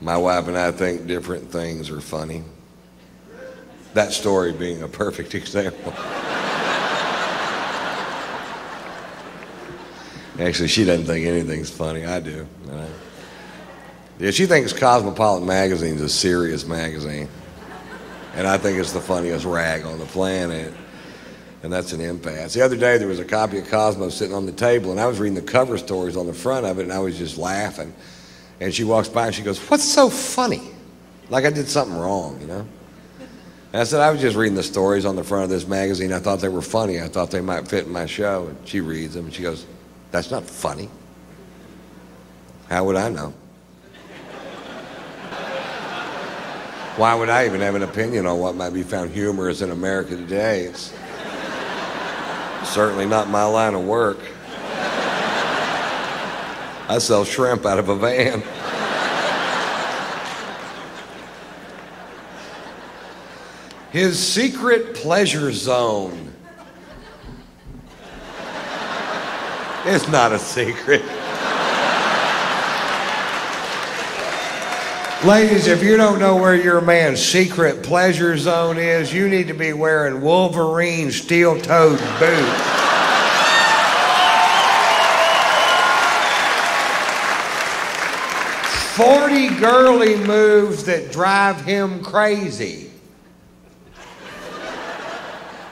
My wife and I think different things are funny. That story being a perfect example. Actually, she doesn't think anything's funny. I do. Yeah, she thinks Cosmopolitan Magazine's a serious magazine. And I think it's the funniest rag on the planet. And that's an impasse. The other day, there was a copy of Cosmo sitting on the table, and I was reading the cover stories on the front of it, and I was just laughing. And she walks by, and she goes, "What's so funny?" Like I did something wrong, you know? And I said, "I was just reading the stories on the front of this magazine. I thought they were funny. I thought they might fit in my show." And she reads them, and she goes, "That's not funny." How would I know? Why would I even have an opinion on what might be found humorous in America today? It's certainly not my line of work. I sell shrimp out of a van. His secret pleasure zone. It's not a secret. Ladies, if you don't know where your man's secret pleasure zone is, you need to be wearing Wolverine steel-toed boots. "40 girly moves that drive him crazy."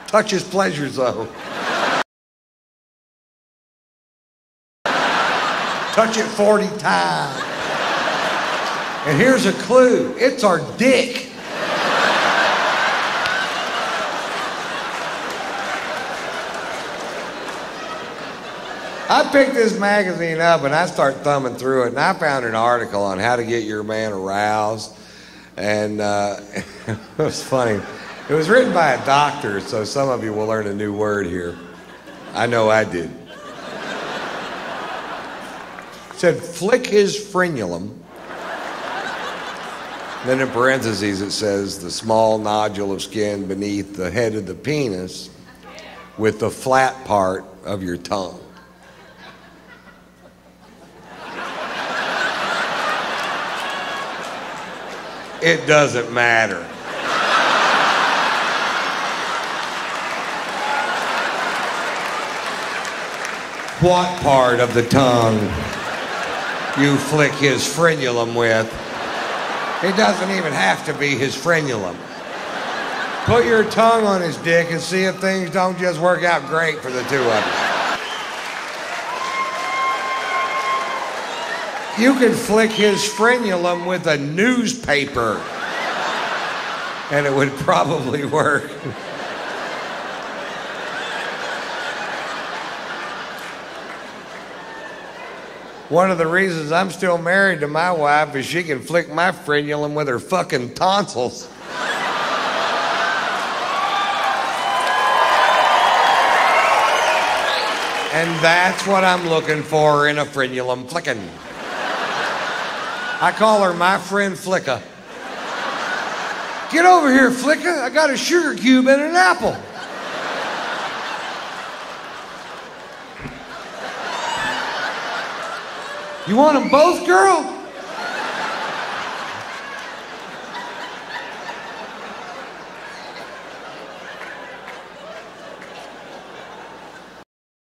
Touch his pleasure zone. Touch it 40 times. And here's a clue. It's our dick. I picked this magazine up and I start thumbing through it, and I found an article on how to get your man aroused. And it was funny. It was written by a doctor, so some of you will learn a new word here. I know I did. It said, "Flick his frenulum." Then in parentheses it says, "the small nodule of skin beneath the head of the penis with the flat part of your tongue." It doesn't matter. What part of the tongue you flick his frenulum with? It doesn't even have to be his frenulum. Put your tongue on his dick and see if things don't just work out great for the two of you. You could flick his frenulum with a newspaper, and it would probably work. One of the reasons I'm still married to my wife is she can flick my frenulum with her fucking tonsils. And that's what I'm looking for in a frenulum flicking. I call her my friend Flicka. "Get over here, Flicka. I got a sugar cube and an apple." "You want them both, girl?"